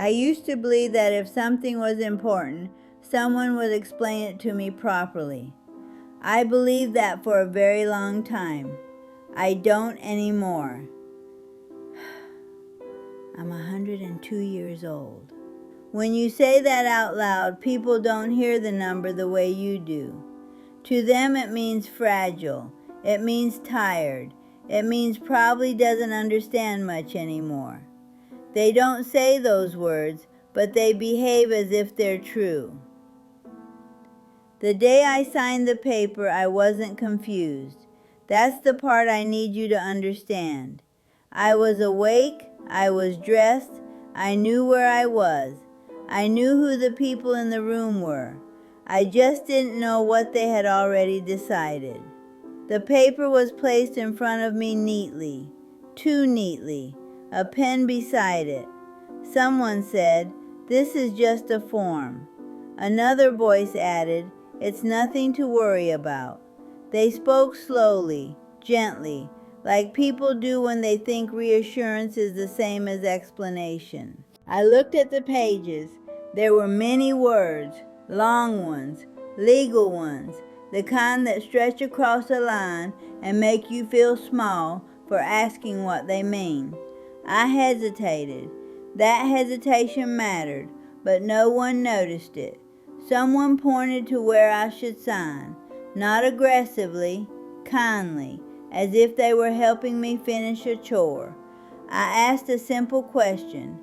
I used to believe that if something was important, someone would explain it to me properly. I believed that for a very long time. I don't anymore. I'm 102 years old. When you say that out loud, people don't hear the number the way you do. To them, it means fragile. It means tired. It means probably doesn't understand much anymore. They don't say those words, but they behave as if they're true. The day I signed the paper, I wasn't confused. That's the part I need you to understand. I was awake, I was dressed, I knew where I was. I knew who the people in the room were. I just didn't know what they had already decided. The paper was placed in front of me neatly, too neatly, a pen beside it. Someone said, "This is just a form." Another voice added, "It's nothing to worry about." They spoke slowly, gently, like people do when they think reassurance is the same as explanation. I looked at the pages. There were many words, long ones, legal ones, the kind that stretch across a line and make you feel small for asking what they mean. I hesitated. That hesitation mattered, but no one noticed it. Someone pointed to where I should sign, not aggressively, kindly, as if they were helping me finish a chore. I asked a simple question.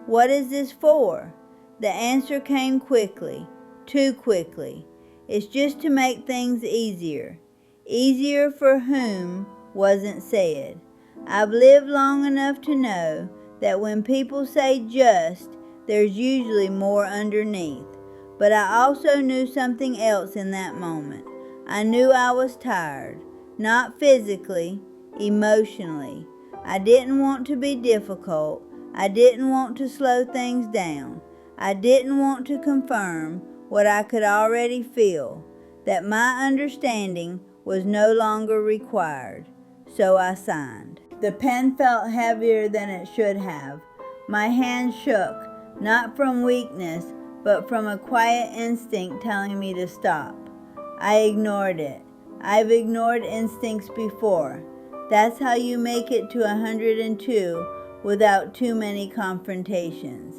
"What is this for?" The answer came quickly, too quickly. "It's just to make things easier." Easier for whom wasn't said. I've lived long enough to know that when people say just, there's usually more underneath. But I also knew something else in that moment. I knew I was tired, not physically, emotionally. I didn't want to be difficult. I didn't want to slow things down. I didn't want to confirm what I could already feel, that my understanding was no longer required. So I signed. The pen felt heavier than it should have. My hand shook, not from weakness, but from a quiet instinct telling me to stop. I ignored it. I've ignored instincts before. That's how you make it to 102 without too many confrontations.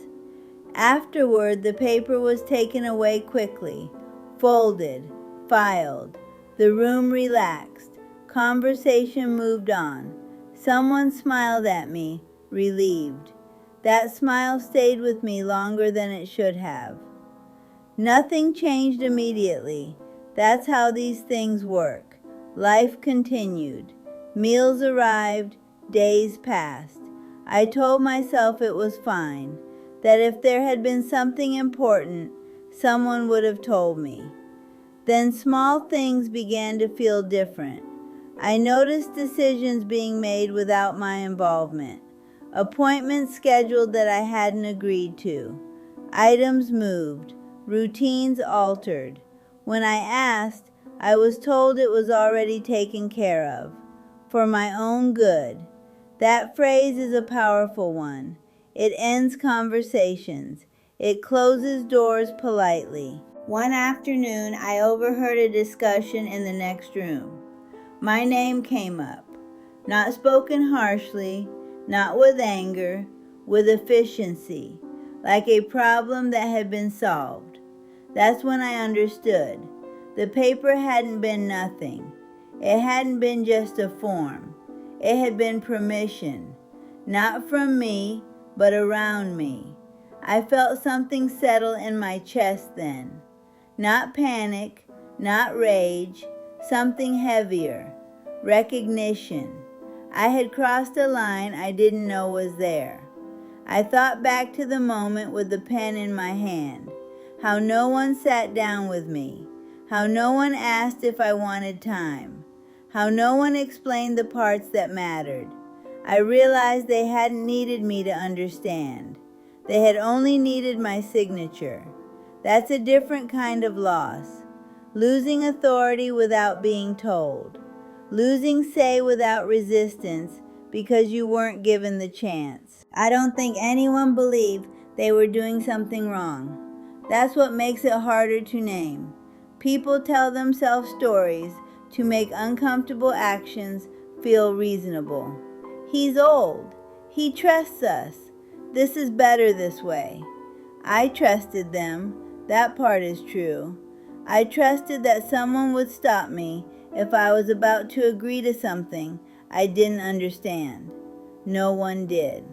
Afterward, the paper was taken away quickly, folded, filed. The room relaxed. Conversation moved on. Someone smiled at me, relieved. That smile stayed with me longer than it should have. Nothing changed immediately. That's how these things work. Life continued. Meals arrived. Days passed. I told myself it was fine, that if there had been something important, someone would have told me. Then small things began to feel different. I noticed decisions being made without my involvement. Appointments scheduled that I hadn't agreed to. Items moved. Routines altered. When I asked, I was told it was already taken care of. For my own good. That phrase is a powerful one. It ends conversations. It closes doors politely. One afternoon, I overheard a discussion in the next room. My name came up. Not spoken harshly, not with anger, with efficiency, like a problem that had been solved. That's when I understood. The paper hadn't been nothing. It hadn't been just a form. It had been permission, not from me, but around me. I felt something settle in my chest then. Not panic, not rage, something heavier. Recognition. I had crossed a line I didn't know was there. I thought back to the moment with the pen in my hand, how no one sat down with me, how no one asked if I wanted time, how no one explained the parts that mattered. I realized they hadn't needed me to understand. They had only needed my signature. That's a different kind of loss. Losing authority without being told. Losing say without resistance because you weren't given the chance. I don't think anyone believed they were doing something wrong. That's what makes it harder to name. People tell themselves stories to make uncomfortable actions feel reasonable. He's old. He trusts us. This is better this way. I trusted them. That part is true. I trusted that someone would stop me if I was about to agree to something I didn't understand. No one did.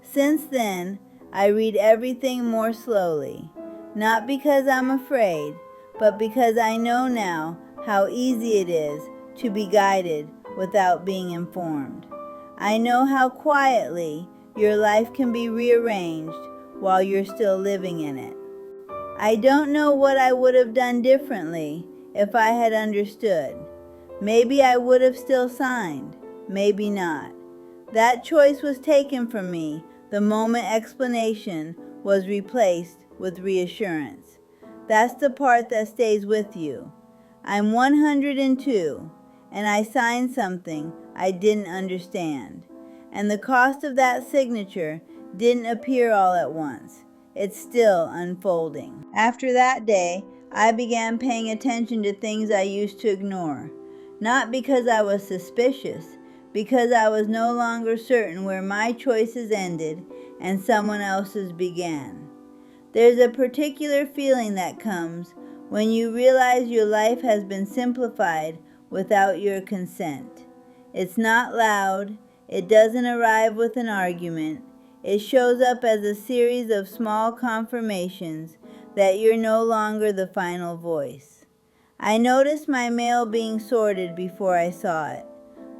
Since then, I read everything more slowly, not because I'm afraid, but because I know now how easy it is to be guided without being informed. I know how quietly your life can be rearranged while you're still living in it. I don't know what I would have done differently if I had understood. Maybe I would have still signed, maybe not. That choice was taken from me the moment explanation was replaced with reassurance. That's the part that stays with you. I'm 102, and I signed something I didn't understand. And the cost of that signature didn't appear all at once. It's still unfolding. After that day, I began paying attention to things I used to ignore. Not because I was suspicious, because I was no longer certain where my choices ended and someone else's began. There's a particular feeling that comes when you realize your life has been simplified without your consent. It's not loud. It doesn't arrive with an argument. It shows up as a series of small confirmations that you're no longer the final voice. I noticed my mail being sorted before I saw it.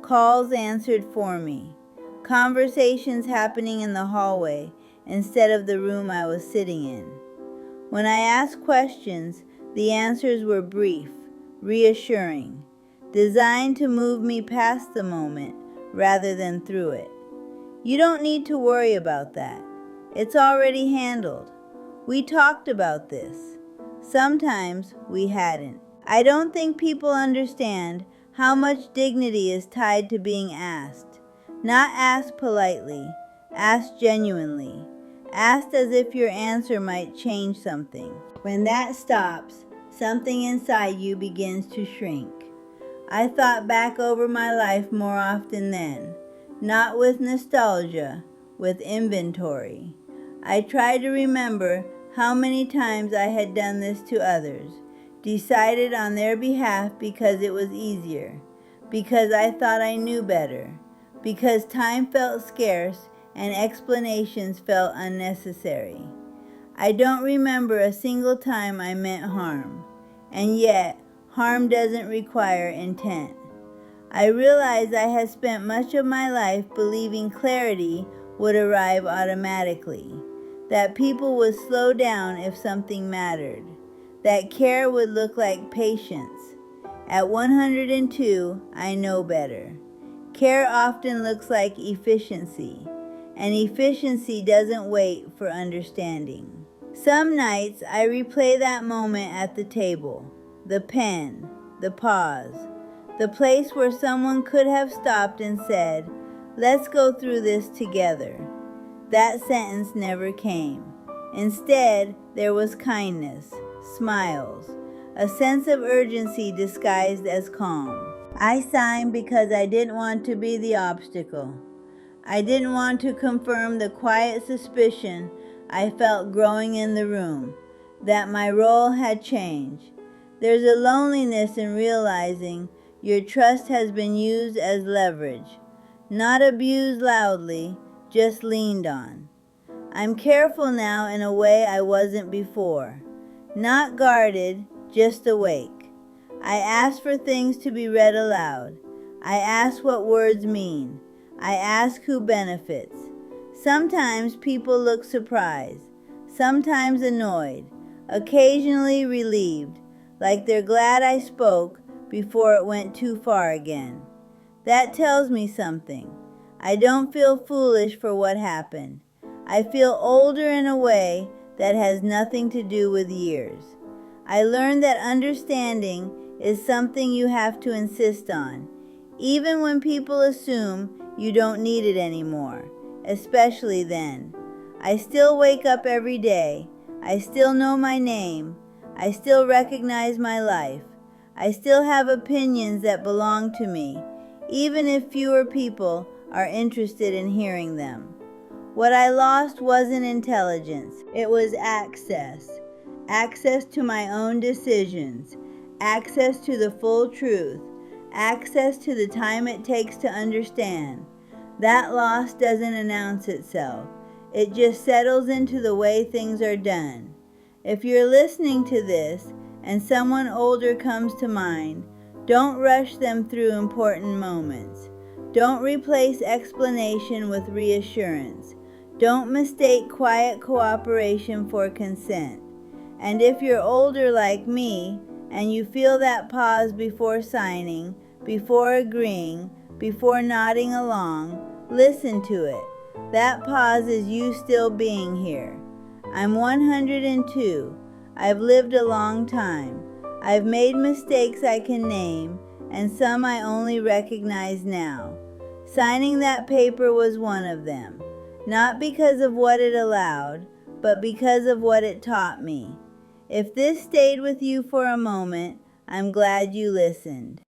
Calls answered for me. Conversations happening in the hallway instead of the room I was sitting in. When I asked questions, the answers were brief, reassuring, designed to move me past the moment rather than through it. You don't need to worry about that. It's already handled. We talked about this. Sometimes we hadn't. I don't think people understand how much dignity is tied to being asked. Not asked politely, asked genuinely, asked as if your answer might change something. When that stops, something inside you begins to shrink. I thought back over my life more often then, not with nostalgia, with inventory. I tried to remember how many times I had done this to others, decided on their behalf because it was easier, because I thought I knew better, because time felt scarce and explanations felt unnecessary. I don't remember a single time I meant harm, and yet harm doesn't require intent. I realized I had spent much of my life believing clarity would arrive automatically, that people would slow down if something mattered, that care would look like patience. At 102, I know better. Care often looks like efficiency, and efficiency doesn't wait for understanding. Some nights I replay that moment at the table, the pen, the pause, the place where someone could have stopped and said, "Let's go through this together." That sentence never came. Instead, there was kindness, smiles, a sense of urgency disguised as calm. I signed because I didn't want to be the obstacle. I didn't want to confirm the quiet suspicion I felt growing in the room, that my role had changed. There's a loneliness in realizing your trust has been used as leverage, not abused loudly, just leaned on. I'm careful now in a way I wasn't before. Not guarded, just awake. I ask for things to be read aloud. I ask what words mean. I ask who benefits. Sometimes people look surprised, sometimes annoyed, occasionally relieved, like they're glad I spoke before it went too far again. That tells me something. I don't feel foolish for what happened. I feel older in a way that has nothing to do with years. I learned that understanding is something you have to insist on, even when people assume you don't need it anymore, especially then. I still wake up every day. I still know my name. I still recognize my life. I still have opinions that belong to me, even if fewer people are interested in hearing them. What I lost wasn't intelligence. It was access. Access to my own decisions. Access to the full truth. Access to the time it takes to understand. That loss doesn't announce itself. It just settles into the way things are done. If you're listening to this and someone older comes to mind, don't rush them through important moments. Don't replace explanation with reassurance. Don't mistake quiet cooperation for consent. And if you're older like me, and you feel that pause before signing, before agreeing, before nodding along, listen to it. That pause is you still being here. I'm 102. I've lived a long time. I've made mistakes I can name, and some I only recognize now. Signing that paper was one of them, not because of what it allowed, but because of what it taught me. If this stayed with you for a moment, I'm glad you listened.